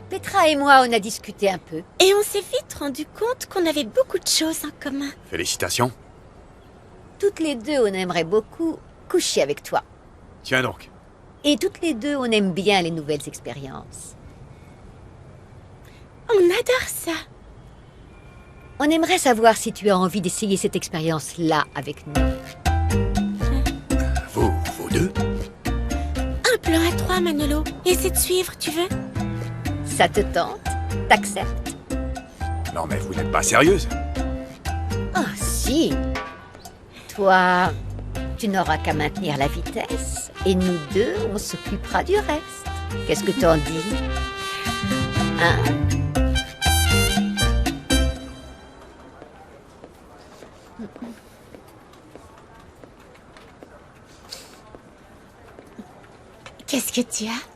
Petra et moi, on a discuté un peu. Et on s'est vite rendu compte qu'on avait beaucoup de choses en commun. Félicitations. Toutes les deux, on aimerait beaucoup coucher avec toi. Tiens donc. Et toutes les deux, on aime bien les nouvelles expériences. On adore ça. On aimerait savoir si tu as envie d'essayer cette expérience-là avec nous. Vous deux? Un plan à trois, Manolo. Essaie de suivre, tu veux? Ça te tente? T'acceptes? Non mais vous n'êtes pas sérieuse? Ah si. Toi, tu n'auras qu'à maintenir la vitesse. Et nous deux, on s'occupera du reste. Qu'est-ce que t'en dis? Hein? Qu'est-ce que tu as?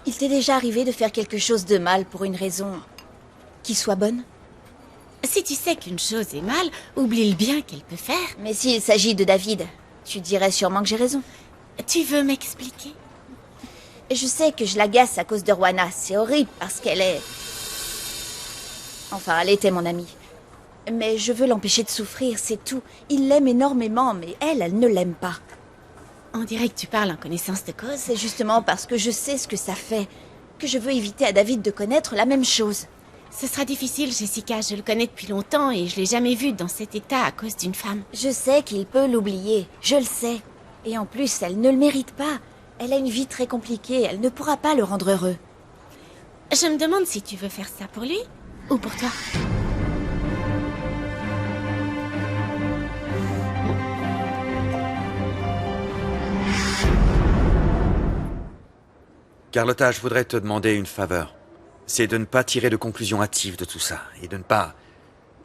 Il t'est déjà arrivé de faire quelque chose de mal pour une raison qui soit bonne? Si tu sais qu'une chose est mal, oublie le bien qu'elle peut faire. Mais s'il s'agit de David, tu dirais sûrement que j'ai raison. Tu veux m'expliquer? Je sais que je l'agace à cause de Rwana. C'est horrible parce qu'elle est... Enfin, elle était mon amie. Mais je veux l'empêcher de souffrir, c'est tout. Il l'aime énormément, mais elle ne l'aime pas. On dirait que tu parles en connaissance de cause. C'est justement parce que je sais ce que ça fait que je veux éviter à David de connaître la même chose. Ce sera difficile, Jessica. Je le connais depuis longtemps et je l'ai jamais vu dans cet état à cause d'une femme. Je sais qu'il peut l'oublier, je le sais. Et en plus, elle ne le mérite pas. Elle a une vie très compliquée, elle ne pourra pas le rendre heureux. Je me demande si tu veux faire ça pour lui ou pour toi. Carlotta, je voudrais te demander une faveur. C'est de ne pas tirer de conclusions hâtives de tout ça, et de ne pas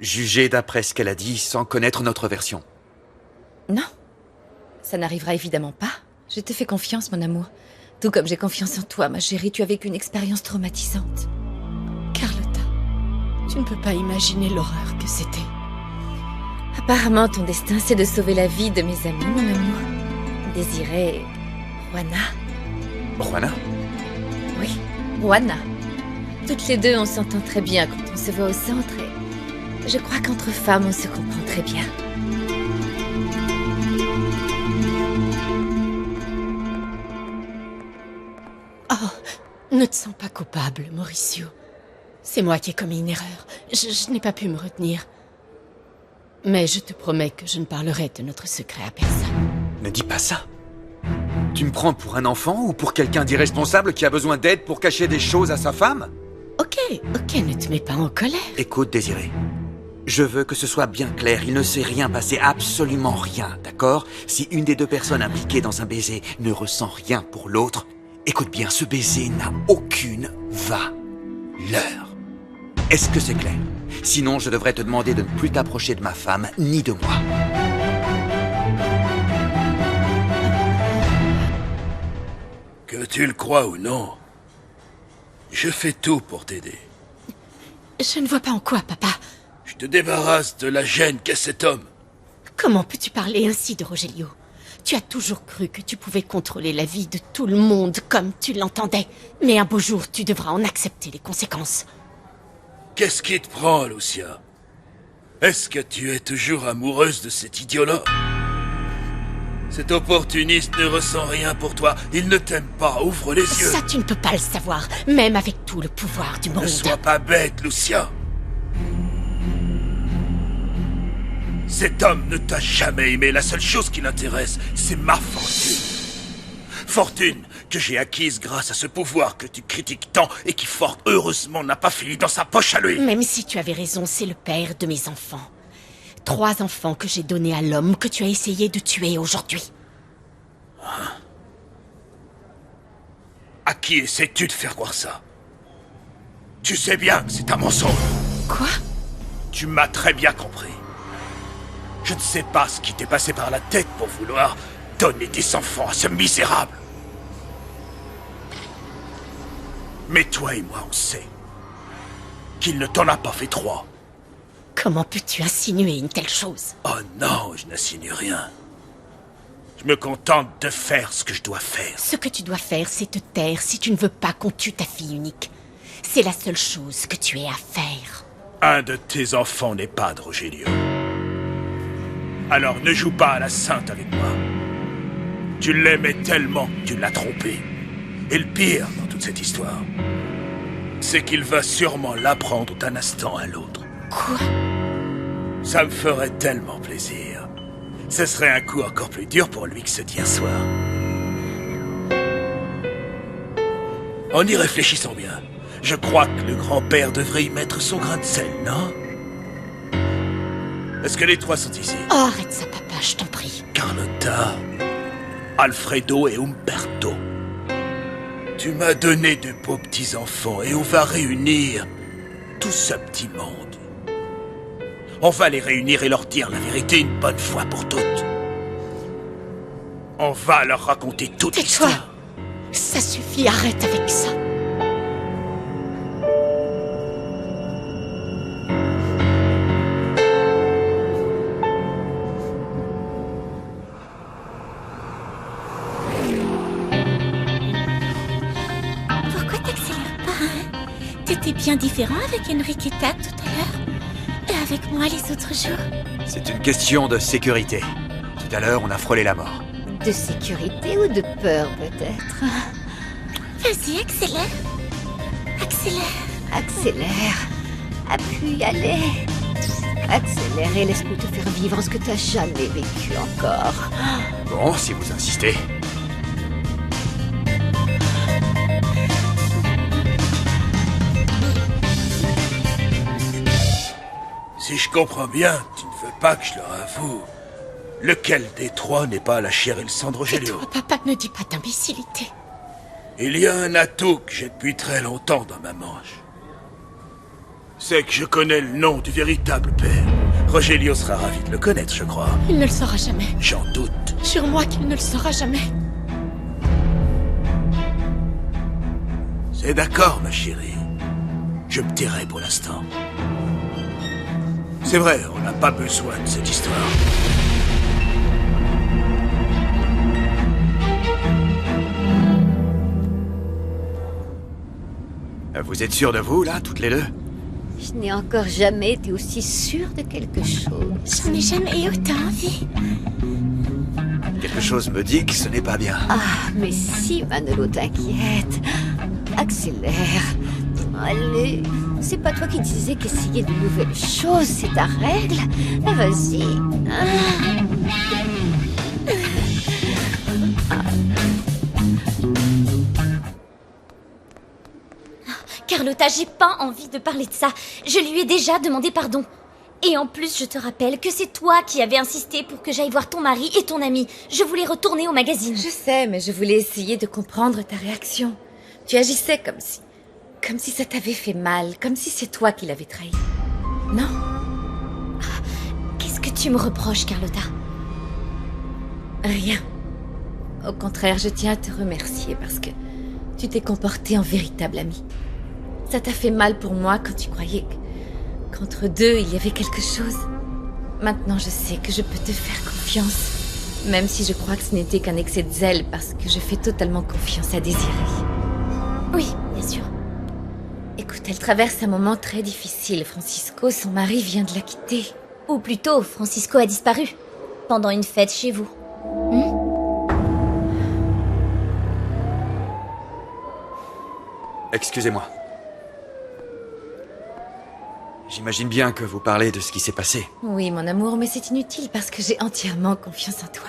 juger d'après ce qu'elle a dit sans connaître notre version. Non, ça n'arrivera évidemment pas. Je te fais confiance, mon amour. Tout comme j'ai confiance en toi, ma chérie, tu as vécu une expérience traumatisante. Carlotta, tu ne peux pas imaginer l'horreur que c'était. Apparemment, ton destin, c'est de sauver la vie de mes amis, mon amour. Désiré... Rwana. Rwana? Oui, Rwana. Toutes les deux, on s'entend très bien quand on se voit au centre et je crois qu'entre femmes, on se comprend très bien. Oh, ne te sens pas coupable, Mauricio. C'est moi qui ai commis une erreur. Je n'ai pas pu me retenir. Mais je te promets que je ne parlerai de notre secret à personne. Ne dis pas ça. Tu me prends pour un enfant ou pour quelqu'un d'irresponsable qui a besoin d'aide pour cacher des choses à sa femme? Ok, ne te mets pas en colère. Écoute, Désiré. Je veux que ce soit bien clair, il ne s'est rien passé, absolument rien, d'accord? Si une des deux personnes impliquées dans un baiser ne ressent rien pour l'autre, écoute bien, ce baiser n'a aucune valeur. Est-ce que c'est clair? Sinon, je devrais te demander de ne plus t'approcher de ma femme, ni de moi. Que tu le crois ou non, je fais tout pour t'aider. Je ne vois pas en quoi, papa. Je te débarrasse de la gêne qu'est cet homme. Comment peux-tu parler ainsi de Rogelio? Tu as toujours cru que tu pouvais contrôler la vie de tout le monde comme tu l'entendais. Mais un beau jour, tu devras en accepter les conséquences. Qu'est-ce qui te prend, Lucia? Est-ce que tu es toujours amoureuse de cet idiot-là? Cet opportuniste ne ressent rien pour toi. Il ne t'aime pas. Ouvre les yeux. Ça, tu ne peux pas le savoir, même avec tout le pouvoir du monde. Ne sois pas bête, Lucia. Cet homme ne t'a jamais aimé. La seule chose qui l'intéresse, c'est ma fortune. Fortune que j'ai acquise grâce à ce pouvoir que tu critiques tant et qui, fort heureusement, n'a pas fini dans sa poche à lui. Même si tu avais raison, c'est le père de mes enfants. 3 enfants que j'ai donnés à l'homme que tu as essayé de tuer aujourd'hui. Hein? À qui essaies-tu de faire croire ça? Tu sais bien que c'est un mensonge. Quoi? Tu m'as très bien compris. Je ne sais pas ce qui t'est passé par la tête pour vouloir donner des enfants à ce misérable. Mais toi et moi, on sait qu'il ne t'en a pas fait 3. Comment peux-tu insinuer une telle chose? Oh non, je n'insinue rien. Je me contente de faire ce que je dois faire. Ce que tu dois faire, c'est te taire si tu ne veux pas qu'on tue ta fille unique. C'est la seule chose que tu aies à faire. Un de tes enfants n'est pas de Rogelio. Alors ne joue pas à la sainte avec moi. Tu l'aimais tellement que tu l'as trompé. Et le pire dans toute cette histoire, c'est qu'il va sûrement l'apprendre d'un instant à l'autre. Quoi? Ça me ferait tellement plaisir. Ce serait un coup encore plus dur pour lui que ce d'hier soir. En y réfléchissant bien, je crois que le grand-père devrait y mettre son grain de sel, non? Est-ce que les 3 sont ici? Oh, arrête ça, papa, je t'en prie. Carlotta, Alfredo et Umberto. Tu m'as donné de beaux petits-enfants et on va réunir tout ce petit monde. On va les réunir et leur dire la vérité une bonne fois pour toutes. On va leur raconter toute Tais-toi! l'histoire. Ça suffit, arrête avec ça. Pourquoi t'accélères pas, hein? T'étais bien différent avec Enriqueta tout à l'heure. Et avec moi les autres jours. C'est une question de sécurité. Tout à l'heure, on a frôlé la mort. De sécurité ou de peur, peut-être? Vas-y, accélère. Accélère. Accélère. Appuie, allez. Accélère et laisse-nous te faire vivre ce que t'as jamais vécu encore. Bon, si vous insistez. Si je comprends bien, tu ne veux pas que je leur avoue. Lequel des 3 n'est pas la chair et le sang de Rogelio? Tais-toi, papa, ne dis pas d'imbécilité. Il y a un atout que j'ai depuis très longtemps dans ma manche. C'est que je connais le nom du véritable père. Rogelio sera ravi de le connaître, je crois. Il ne le saura jamais. J'en doute. Jure-moi qu'il ne le saura jamais. C'est d'accord, ma chérie. Je me tairai pour l'instant. C'est vrai, on n'a pas besoin de cette histoire. Vous êtes sûrs de vous, là, toutes les deux? Je n'ai encore jamais été aussi sûre de quelque chose. J'en ai jamais eu autant envie. Quelque chose me dit que ce n'est pas bien. Ah, mais si, Manolo, t'inquiète. Accélère. Allez. C'est pas toi qui disais qu'essayer de nouvelles choses, c'est ta règle? Ah, vas-y. Carlotta, j'ai pas envie de parler de ça. Je lui ai déjà demandé pardon. Et en plus, je te rappelle que c'est toi qui avais insisté pour que j'aille voir ton mari et ton ami. Je voulais retourner au magazine. Je sais, mais je voulais essayer de comprendre ta réaction. Tu agissais comme si ça t'avait fait mal, comme si c'est toi qui l'avais trahi. Non? Qu'est-ce que tu me reproches, Carlotta? Rien. Au contraire, je tiens à te remercier parce que tu t'es comportée en véritable amie. Ça t'a fait mal pour moi quand tu croyais qu'entre deux, il y avait quelque chose. Maintenant, je sais que je peux te faire confiance, même si je crois que ce n'était qu'un excès de zèle parce que je fais totalement confiance à Désirée. Oui, bien sûr. Écoute, elle traverse un moment très difficile. Francisco, son mari, vient de la quitter. Ou plutôt, Francisco a disparu. Pendant une fête chez vous. Excusez-moi. J'imagine bien que vous parlez de ce qui s'est passé. Oui, mon amour, mais c'est inutile parce que j'ai entièrement confiance en toi.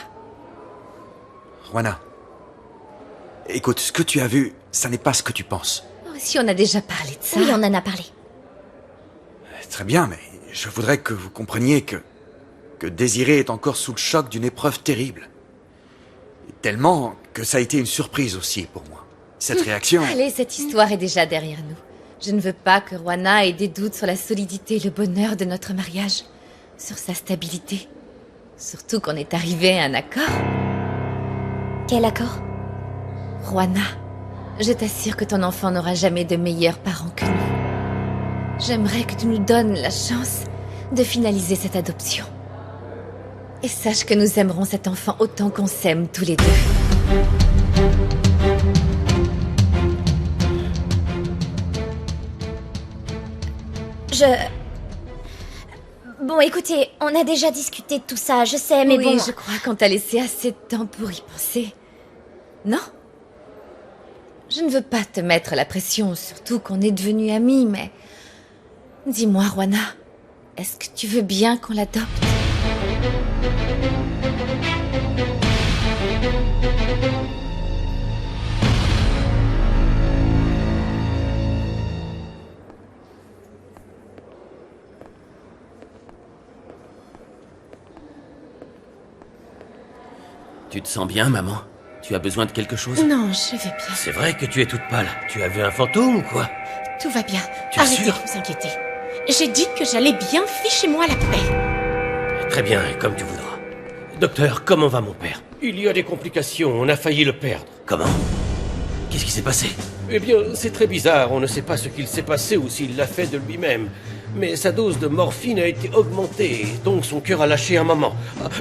Juana, écoute, ce que tu as vu, ça n'est pas ce que tu penses. Oh, si on a déjà parlé de ça... Oui, on en a parlé. Très bien, mais je voudrais que vous compreniez que Désirée est encore sous le choc d'une épreuve terrible. Tellement que ça a été une surprise aussi pour moi. Cette réaction... Allez, cette histoire est déjà derrière nous. Je ne veux pas que Rwana ait des doutes sur la solidité et le bonheur de notre mariage, sur sa stabilité. Surtout qu'on est arrivé à un accord. Quel accord? Rwana, je t'assure que ton enfant n'aura jamais de meilleurs parents que nous. J'aimerais que tu nous donnes la chance de finaliser cette adoption. Et sache que nous aimerons cet enfant autant qu'on s'aime tous les deux. Bon, écoutez, on a déjà discuté de tout ça, je sais, mais oui, bon... je crois qu'on t'a laissé assez de temps pour y penser. Non? Je ne veux pas te mettre la pression, surtout qu'on est devenus amis, mais... Dis-moi, Rwana, est-ce que tu veux bien qu'on l'adopte? Tu te sens bien, maman? Tu as besoin de quelque chose? Non, je vais bien. C'est vrai que tu es toute pâle. Tu as vu un fantôme ou quoi? Tout va bien. Tu es Arrêtez sûre? de vous inquiéter. J'ai dit que j'allais bien, fichez-moi la paix. Très bien, comme tu voudras. Docteur, comment va mon père? Il y a des complications, on a failli le perdre. Comment? Qu'est-ce qui s'est passé? Eh bien, c'est très bizarre, on ne sait pas ce qu'il s'est passé ou s'il l'a fait de lui-même. Mais sa dose de morphine a été augmentée, donc son cœur a lâché un moment.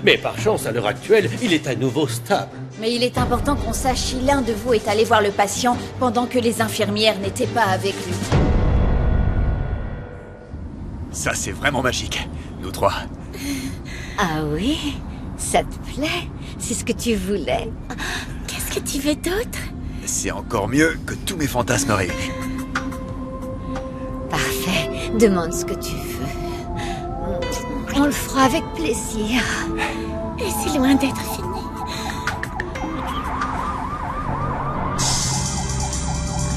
Mais par chance, à l'heure actuelle, il est à nouveau stable. Mais il est important qu'on sache si l'un de vous est allé voir le patient pendant que les infirmières n'étaient pas avec lui. Ça, c'est vraiment magique, nous trois. Ah oui? Ça te plaît? C'est ce que tu voulais? Qu'est-ce que tu veux d'autre? C'est encore mieux que tous mes fantasmes réunis. Parfait. Demande ce que tu veux. On le fera avec plaisir. Et c'est loin d'être fini.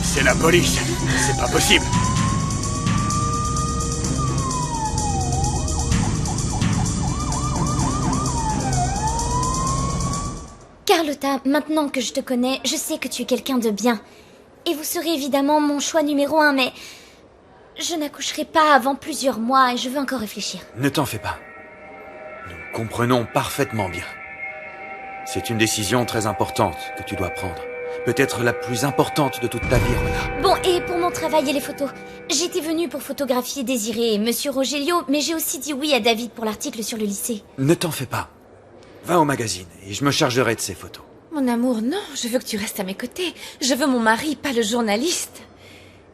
C'est la police. C'est pas possible. Carlotta, maintenant que je te connais, je sais que tu es quelqu'un de bien. Et vous serez évidemment mon choix numéro 1, mais... je n'accoucherai pas avant plusieurs mois et je veux encore réfléchir. Ne t'en fais pas. Nous comprenons parfaitement bien. C'est une décision très importante que tu dois prendre. Peut-être la plus importante de toute ta vie, Rwana. Bon, et pour mon travail et les photos, j'étais venue pour photographier Désiré et Monsieur Rogelio, mais j'ai aussi dit oui à David pour l'article sur le lycée. Ne t'en fais pas. Va au magazine et je me chargerai de ces photos. Mon amour, non, je veux que tu restes à mes côtés. Je veux mon mari, pas le journaliste.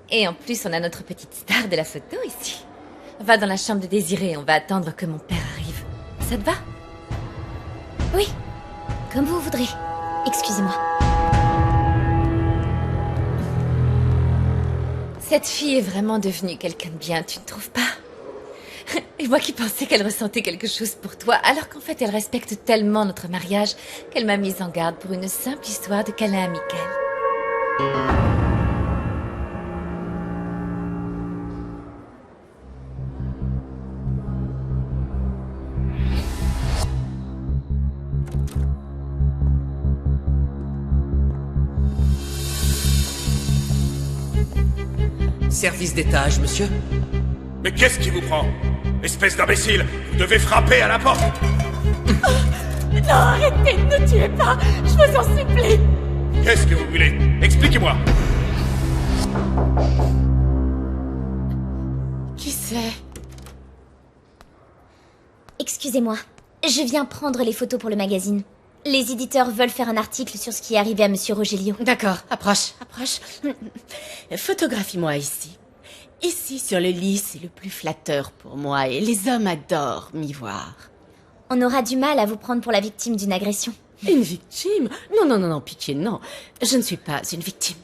Et en plus, on a notre petite star de la photo ici. Va dans la chambre de Désiré, on va attendre que mon père arrive. Ça te va? Oui, comme vous voudrez. Excusez-moi. Cette fille est vraiment devenue quelqu'un de bien, tu ne trouves pas? Et moi qui pensais qu'elle ressentait quelque chose pour toi, alors qu'en fait elle respecte tellement notre mariage qu'elle m'a mise en garde pour une simple histoire de câlin amical. Service d'étage, monsieur? Mais qu'est-ce qui vous prend? Espèce d'imbécile, vous devez frapper à la porte. Non, arrêtez, ne tuez pas, je vous en supplie. Qu'est-ce que vous voulez? Expliquez-moi. Qui c'est? Excusez-moi, je viens prendre les photos pour le magazine. Les éditeurs veulent faire un article sur ce qui est arrivé à Monsieur Rogelio. D'accord, approche, approche. Photographie-moi ici. Ici, sur le lit, c'est le plus flatteur pour moi et les hommes adorent m'y voir. On aura du mal à vous prendre pour la victime d'une agression. Une victime? Non, pitié, non. Je ne suis pas une victime.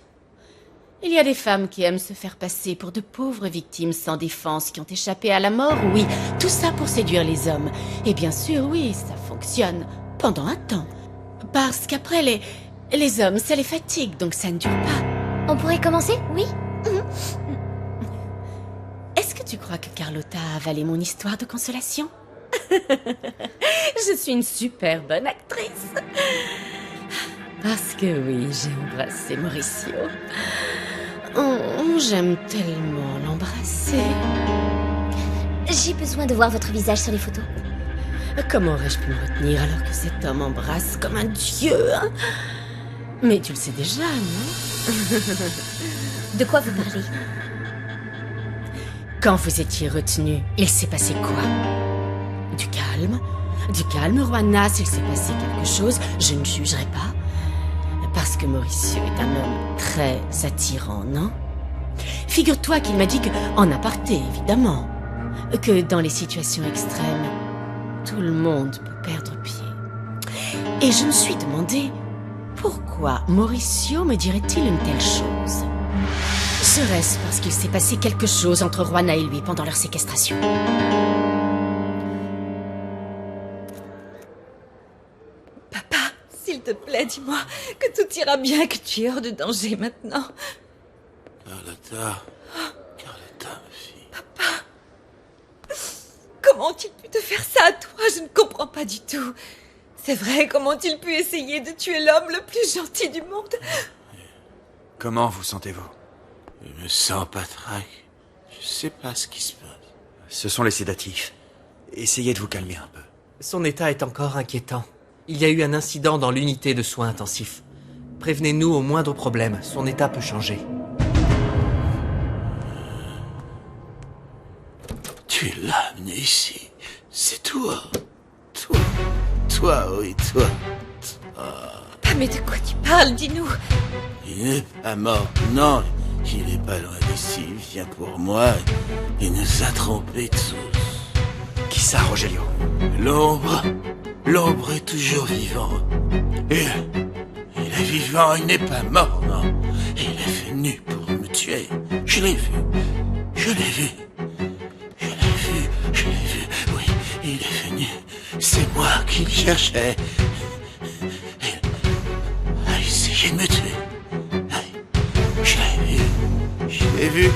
Il y a des femmes qui aiment se faire passer pour de pauvres victimes sans défense qui ont échappé à la mort, oui. Tout ça pour séduire les hommes. Et bien sûr, oui, ça fonctionne. Pendant un temps. Parce qu'après, les hommes, ça les fatigue, donc ça ne dure pas. On pourrait commencer? Oui? Est-ce que tu crois que Carlotta a avalé mon histoire de consolation? Je suis une super bonne actrice. Parce que oui, j'ai embrassé Mauricio. Oh, j'aime tellement l'embrasser. J'ai besoin de voir votre visage sur les photos. Comment aurais-je pu me retenir alors que cet homme embrasse comme un dieu, hein? Mais tu le sais déjà, non? De quoi vous parlez? Quand vous étiez retenu, il s'est passé quoi? Du calme. Du calme, Juana, s'il s'est passé quelque chose, je ne jugerai pas. Parce que Mauricio est un homme très attirant, non? Figure-toi qu'il m'a dit que, en aparté, évidemment, que dans les situations extrêmes, tout le monde peut perdre pied. Et je me suis demandé pourquoi Mauricio me dirait-il une telle chose? Serait-ce parce qu'il s'est passé quelque chose entre Juana et lui pendant leur séquestration? Papa, s'il te plaît, dis-moi que tout ira bien, que tu es hors de danger maintenant. Carlotta, ma fille. Comment ont-ils pu te faire ça à toi? Je ne comprends pas du tout. C'est vrai, comment ont-ils pu essayer de tuer l'homme le plus gentil du monde? Comment vous sentez-vous? Je me sens patraque. Je sais pas ce qui se passe. Ce sont les sédatifs. Essayez de vous calmer un peu. Son état est encore inquiétant. Il y a eu un incident dans l'unité de soins intensifs. Prévenez-nous au moindre problème, son état peut changer. Tu l'as amené ici. C'est toi. Toi, oui, toi. Ah, mais de quoi tu parles? Dis-nous. Il n'est pas mort. Non, il n'est pas loin d'ici. Il vient pour moi. Il nous a trompés tous. Qui ça, Rogelio? L'ombre est toujours vivant. Et il est vivant, il n'est pas mort, non. Il est venu pour me tuer. Je l'ai vu. Oui, il est venu. C'est moi qui le cherchais. Il a essayé de me tuer. Je l'ai vu.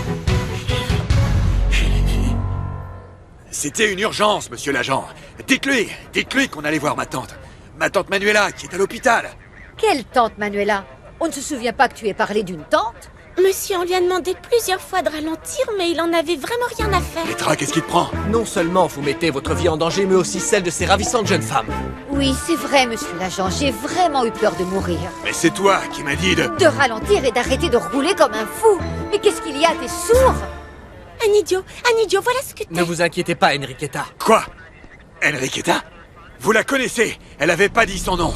C'était une urgence, monsieur l'agent. Dites-lui qu'on allait voir ma tante. Ma tante Manuela, qui est à l'hôpital. Quelle tante, Manuela? On ne se souvient pas que tu aies parlé d'une tante? Monsieur, on lui a demandé plusieurs fois de ralentir, mais il en avait vraiment rien à faire. Petra, qu'est-ce qui te prend? Non seulement vous mettez votre vie en danger, mais aussi celle de ces ravissantes jeunes femmes. Oui, c'est vrai, monsieur l'agent. J'ai vraiment eu peur de mourir. Mais c'est toi qui m'as dit de... De ralentir et d'arrêter de rouler comme un fou. Mais qu'est-ce qu'il y a? T'es sourd? Un idiot, voilà ce que t'es. Ne vous inquiétez pas, Enriqueta. Quoi? Enriqueta? Vous la connaissez? Elle avait pas dit son nom.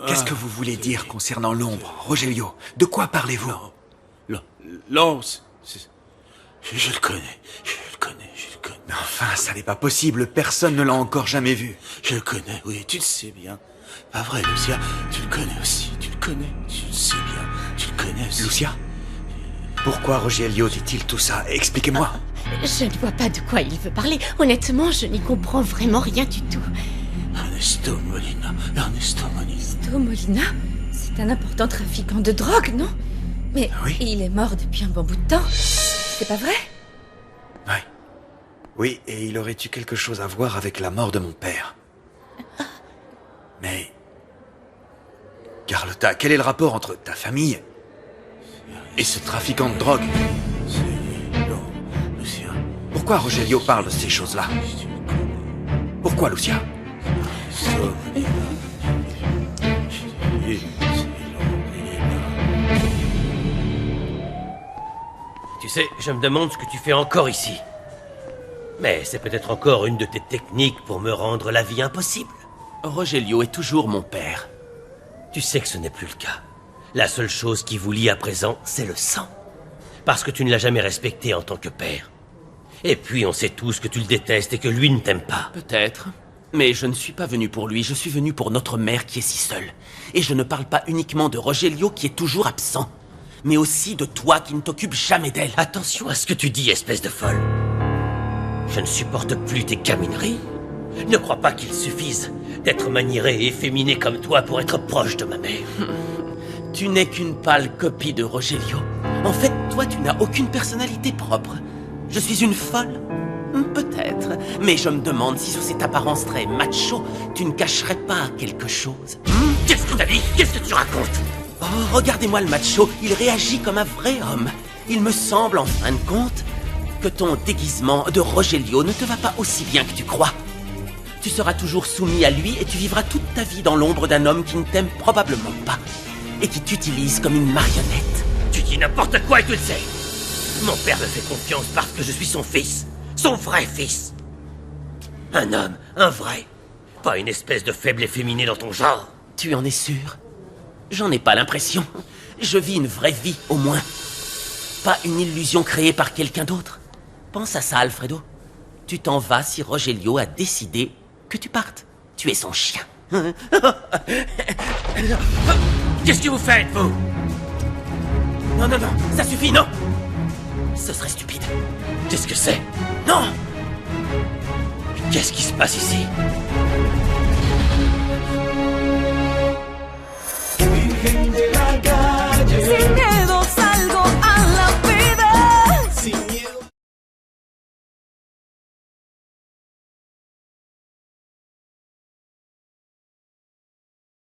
Qu'est-ce que vous voulez dire concernant l'ombre, Rogelio? De quoi parlez-vous? L'ombre, je le connais. Enfin, ça n'est pas possible, personne ne l'a encore jamais vu. Je le connais, oui, tu le sais bien. Pas vrai, Lucia? Tu le connais aussi, tu le sais bien. Tu le connais aussi. Lucia? Pourquoi Rogelio dit-il tout ça? Expliquez-moi. Je ne vois pas de quoi il veut parler. Honnêtement, je n'y comprends vraiment rien du tout. Ernesto Molina. Ernesto Molina? C'est un important trafiquant de drogue, non? Mais oui. Il est mort depuis un bon bout de temps. C'est pas vrai? Oui, et il aurait eu quelque chose à voir avec la mort de mon père. Mais... Carlotta, quel est le rapport entre ta famille et ce trafiquant de drogue? Non, Lucia. Pourquoi Rogelio parle de ces choses-là? Pourquoi, Lucia? Tu sais, je me demande ce que tu fais encore ici. Mais c'est peut-être encore une de tes techniques pour me rendre la vie impossible. Rogelio est toujours mon père. Tu sais que ce n'est plus le cas. La seule chose qui vous lie à présent, c'est le sang. Parce que tu ne l'as jamais respecté en tant que père. Et puis on sait tous que tu le détestes et que lui ne t'aime pas. Peut-être. Mais je ne suis pas venu pour lui, je suis venu pour notre mère qui est si seule. Et je ne parle pas uniquement de Rogelio qui est toujours absent, mais aussi de toi qui ne t'occupes jamais d'elle. Attention à ce que tu dis, espèce de folle. Je ne supporte plus tes camineries. Ne crois pas qu'il suffise d'être maniéré et efféminé comme toi pour être proche de ma mère. Tu n'es qu'une pâle copie de Rogelio. En fait, toi, tu n'as aucune personnalité propre. Je suis une folle? Peut-être. Mais je me demande si sous cette apparence très macho, tu ne cacherais pas quelque chose. Qu'est-ce que t'as dit? Qu'est-ce que tu racontes? Oh, regardez-moi le macho, il réagit comme un vrai homme. Il me semble, en fin de compte, que ton déguisement de Rogelio ne te va pas aussi bien que tu crois. Tu seras toujours soumis à lui et tu vivras toute ta vie dans l'ombre d'un homme qui ne t'aime probablement pas et qui t'utilise comme une marionnette. Tu dis n'importe quoi et tu le sais. Mon père me fait confiance parce que je suis son fils. Son vrai fils. Un homme, un vrai. Pas une espèce de faible efféminé dans ton genre. Tu en es sûr? J'en ai pas l'impression. Je vis une vraie vie, au moins. Pas une illusion créée par quelqu'un d'autre. Pense à ça, Alfredo. Tu t'en vas si Rogelio a décidé que tu partes. Tu es son chien. Qu'est-ce que vous faites, vous? Non, non, non, ça suffit, non! Ce serait stupide. Qu'est-ce que c'est? Non! Qu'est-ce qui se passe ici?